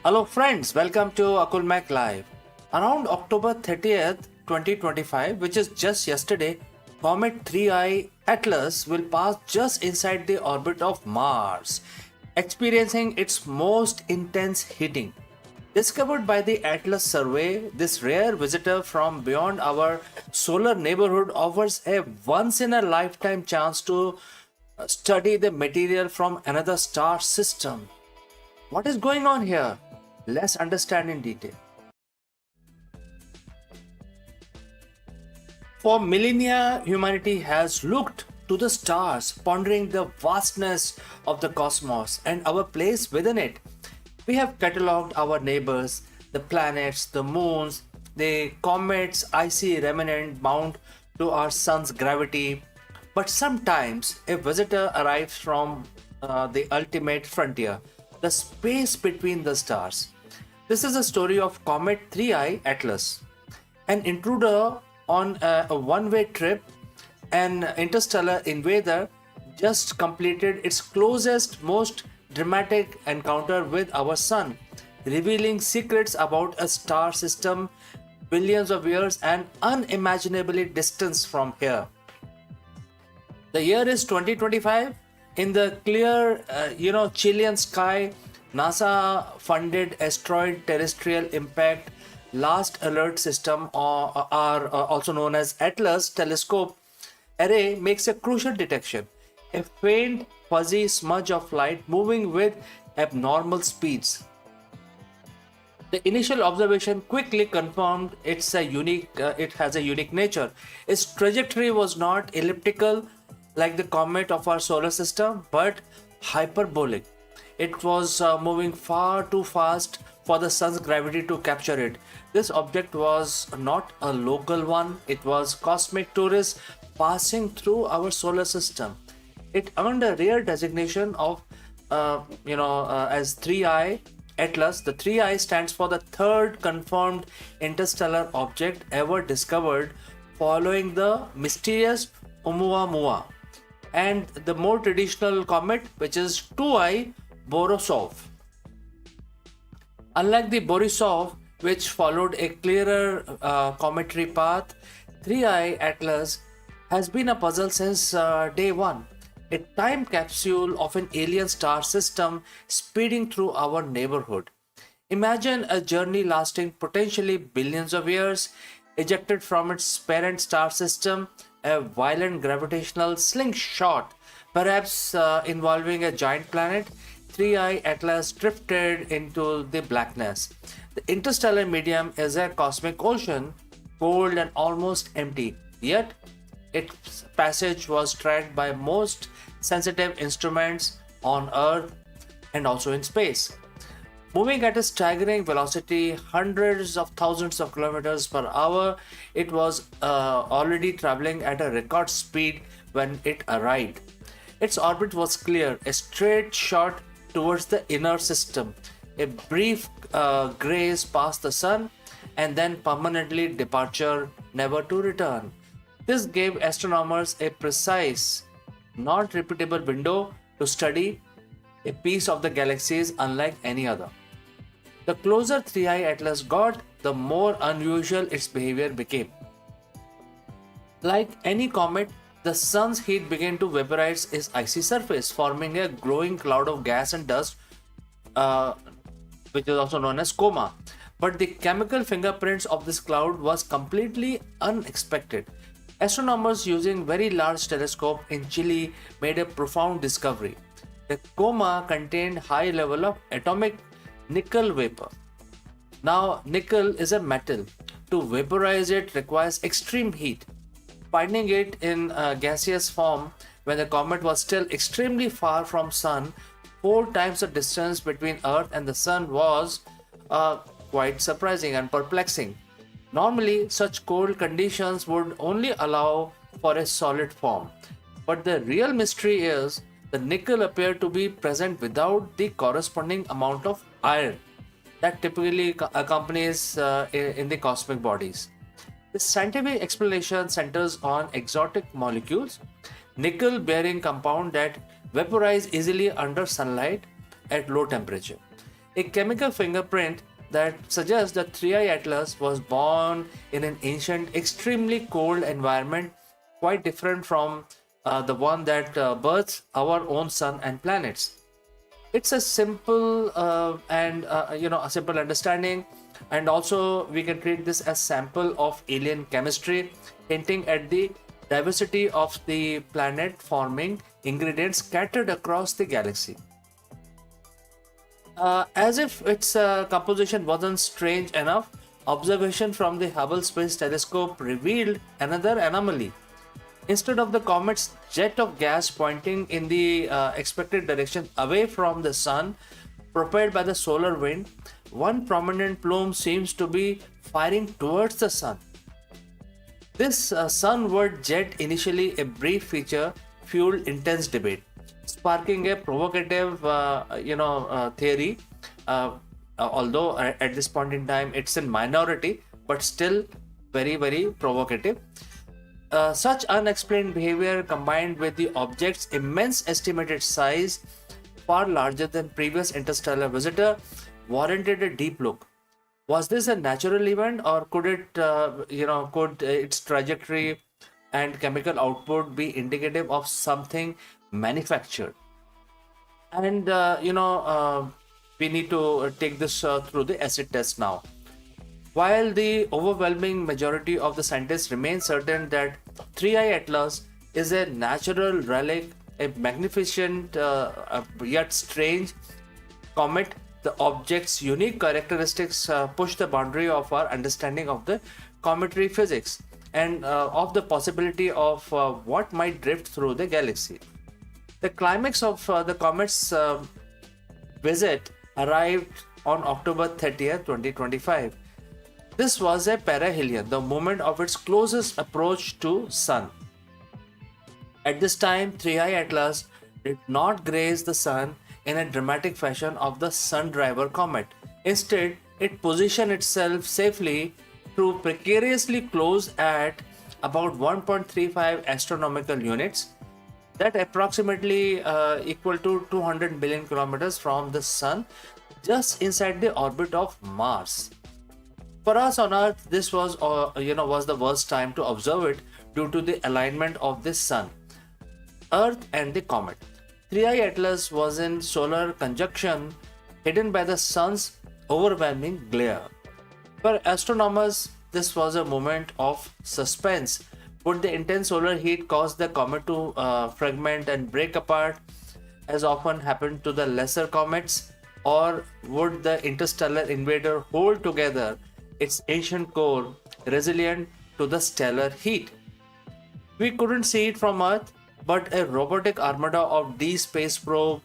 Hello friends, welcome to Akul Mac Live. Around October 30th, 2025, which is just yesterday, Comet 3I Atlas will pass just inside the orbit of Mars, experiencing its most intense heating. Discovered by the Atlas survey, this rare visitor from beyond our solar neighborhood offers a once in a lifetime chance to study the material from another star system. What is going on here? Let's understand in detail. For millennia, humanity has looked to the stars, pondering the vastness of the cosmos and our place within it. We have catalogued our neighbors, the planets, the moons, the comets, icy remnant bound to our sun's gravity. But sometimes a visitor arrives from the ultimate frontier, the space between the stars. This is the story of Comet 3I Atlas, an intruder on a one way trip. An interstellar invader just completed its closest, most dramatic encounter with our sun, revealing secrets about a star system billions of years and unimaginably distant from here. The year is 2025. In the clear, Chilean sky, NASA funded asteroid terrestrial impact last alert system, or are also known as Atlas telescope array, makes a crucial detection: a faint fuzzy smudge of light moving with abnormal speeds. The initial observation quickly confirmed it has a unique nature. Its trajectory was not elliptical like the comet of our solar system, but hyperbolic. It was moving far too fast for the sun's gravity to capture it. This object was not a local one, it was cosmic tourist passing through our solar system. It earned a rare designation of, as 3I Atlas. The 3I stands for the third confirmed interstellar object ever discovered, following the mysterious Oumuamua and the more traditional comet, which is 2I Borisov. Unlike the Borisov, which followed a clearer cometary path, 3I Atlas has been a puzzle since day one. A time capsule of an alien star system speeding through our neighborhood. Imagine a journey lasting potentially billions of years, ejected from its parent star system, a violent gravitational slingshot, perhaps involving a giant planet. 3I Atlas drifted into the blackness. The interstellar medium is a cosmic ocean, cold and almost empty, yet its passage was tracked by most sensitive instruments on Earth and also in space. Moving at a staggering velocity, hundreds of thousands of kilometers per hour, it was already traveling at a record speed when it arrived. Its orbit was clear, a straight shot towards the inner system, a brief graze past the sun, and then permanently departure, never to return. This gave astronomers a precise, not repeatable window to study a piece of the galaxies unlike any other. The closer 3I Atlas got, the more unusual its behavior became. Like any comet, the sun's heat began to vaporize its icy surface, forming a glowing cloud of gas and dust, uh, which is also known as coma. But the chemical fingerprints of this cloud was completely unexpected. Astronomers using very large telescope in Chile made a profound discovery. The coma contained high level of atomic nickel vapor. Now, nickel is a metal. To vaporize it requires extreme heat. Finding it in gaseous form when the comet was still extremely far from sun, 4 times the distance between Earth and the sun, was quite surprising and perplexing. Normally, such cold conditions would only allow for a solid form. But the real mystery is the nickel appeared to be present without the corresponding amount of iron that typically accompanies in the cosmic bodies. The scientific explanation centers on exotic molecules, nickel bearing compound that vaporize easily under sunlight at low temperature. a chemical fingerprint that suggests that 3I Atlas was born in an ancient, extremely cold environment, quite different from the one that births our own sun and planets. It's a simple and a simple understanding, and also we can treat this as sample of alien chemistry, hinting at the diversity of the planet forming ingredients scattered across the galaxy. As if its composition wasn't strange enough, observation from the Hubble Space Telescope revealed another anomaly. Instead of the comet's jet of gas pointing in the expected direction away from the sun, propelled by the solar wind, one prominent plume seems to be firing towards the sun. This sunward jet, initially a brief feature, fueled intense debate, sparking a provocative, theory. Although at this point in time it's in minority, but still very, very provocative. Such unexplained behavior combined with the object's immense estimated size, far larger than previous interstellar visitor, warranted a deep look. Was this a natural event, or could its trajectory and chemical output be indicative of something manufactured? And we need to take this through the acid test now. While the overwhelming majority of the scientists remain certain that 3I Atlas is a natural relic, a magnificent yet strange comet, the object's unique characteristics push the boundary of our understanding of the cometary physics and of the possibility of what might drift through the galaxy. The climax of the comet's visit arrived on October 30th, 2025. This was a perihelion, the moment of its closest approach to Sun. At this time, 3I Atlas did not graze the Sun in a dramatic fashion of the Sun Driver comet. Instead, it positioned itself safely through precariously close at about 1.35 astronomical units, that approximately equal to 200 billion kilometers from the Sun, just inside the orbit of Mars. For us on Earth, this was the worst time to observe it due to the alignment of the Sun, Earth, and the comet. 3I Atlas was in solar conjunction, hidden by the Sun's overwhelming glare. For astronomers, this was a moment of suspense. Would the intense solar heat cause the comet to fragment and break apart, as often happened to the lesser comets, or would the interstellar invader hold together its ancient core, resilient to the stellar heat? We couldn't see it from Earth, but a robotic armada of D space probe,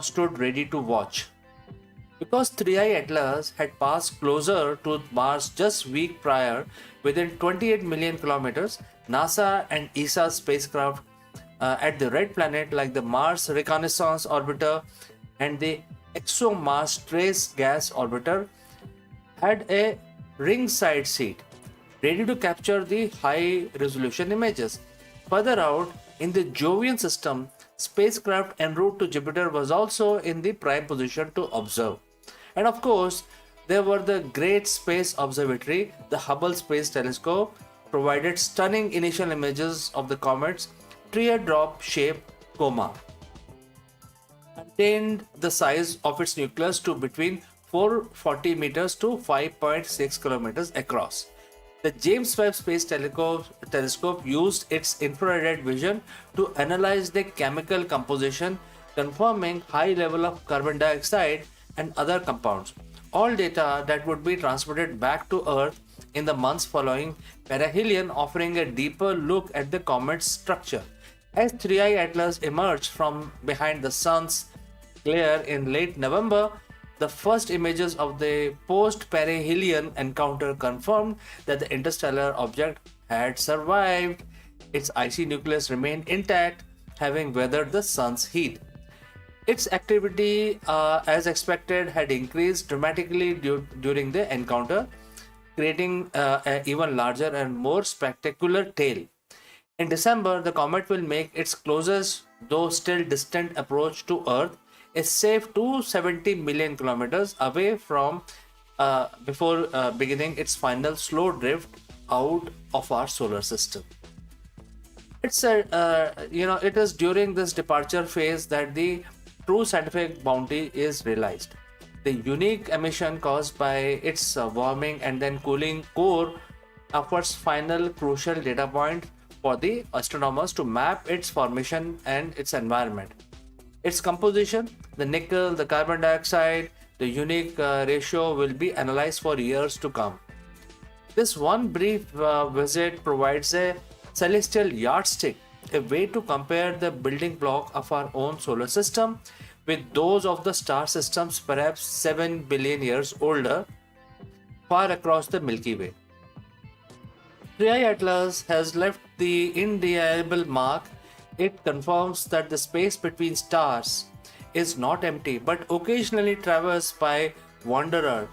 stood ready to watch. Because 3I Atlas had passed closer to Mars just week prior, within 28 million kilometers, NASA and ESA spacecraft at the Red Planet, like the Mars Reconnaissance Orbiter and the ExoMars Trace Gas Orbiter, had a ringside seat, ready to capture the high resolution images. Further out in the Jovian system, spacecraft en route to Jupiter was also in the prime position to observe. And of course, there were the Great Space Observatory, the Hubble Space Telescope, provided stunning initial images of the comet's teardrop shaped coma, contained the size of its nucleus to between 440 meters to 5.6 kilometers across. The James Webb Space Telescope used its infrared vision to analyze the chemical composition, confirming high level of carbon dioxide and other compounds. All data that would be transmitted back to Earth in the months following, Perihelion offering a deeper look at the comet's structure. As 3I Atlas emerged from behind the sun's glare in late November, the first images of the post-perihelion encounter confirmed that the interstellar object had survived. Its icy nucleus remained intact, having weathered the sun's heat. Its activity, as expected, had increased dramatically during the encounter, creating an even larger and more spectacular tail. In December, the comet will make its closest, though still distant, approach to Earth is safe 270 million kilometers away from before beginning its final slow drift out of our solar system. It is during this departure phase that the true scientific bounty is realized. The unique emission caused by its warming and then cooling core offers final crucial data point for the astronomers to map its formation and its environment. Its composition, the nickel, the carbon dioxide, the unique ratio will be analyzed for years to come. This one brief visit provides a celestial yardstick, a way to compare the building block of our own solar system with those of the star systems perhaps 7 billion years older, far across the Milky Way. 3i Atlas has left the indelible mark. It confirms that the space between stars is not empty but occasionally traversed by wanderer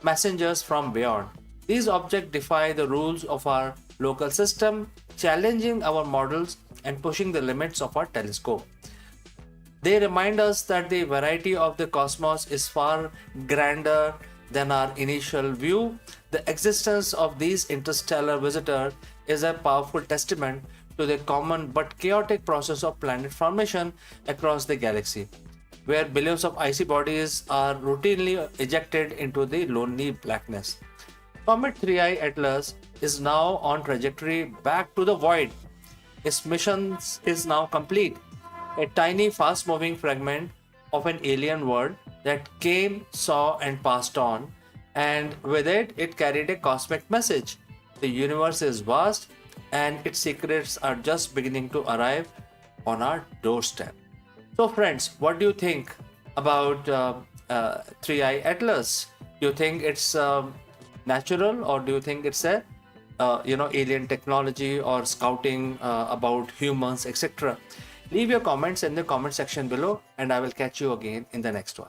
messengers from beyond. These objects defy the rules of our local system, challenging our models and pushing the limits of our telescope. They remind us that the variety of the cosmos is far grander than our initial view. The existence of these interstellar visitors is a powerful testament to the common but chaotic process of planet formation across the galaxy, where billions of icy bodies are routinely ejected into the lonely blackness. Comet 3i Atlas is now on trajectory back to the void. Its mission is now complete. A tiny, fast-moving fragment of an alien world that came, saw, and passed on, and with it, it carried a cosmic message. The universe is vast, and its secrets are just beginning to arrive on our doorstep. So, friends, what do you think about 3i Atlas? Do you think it's natural, or do you think it's a alien technology or scouting about humans, etc.? Leave your comments in the comment section below, and I will catch you again in the next one.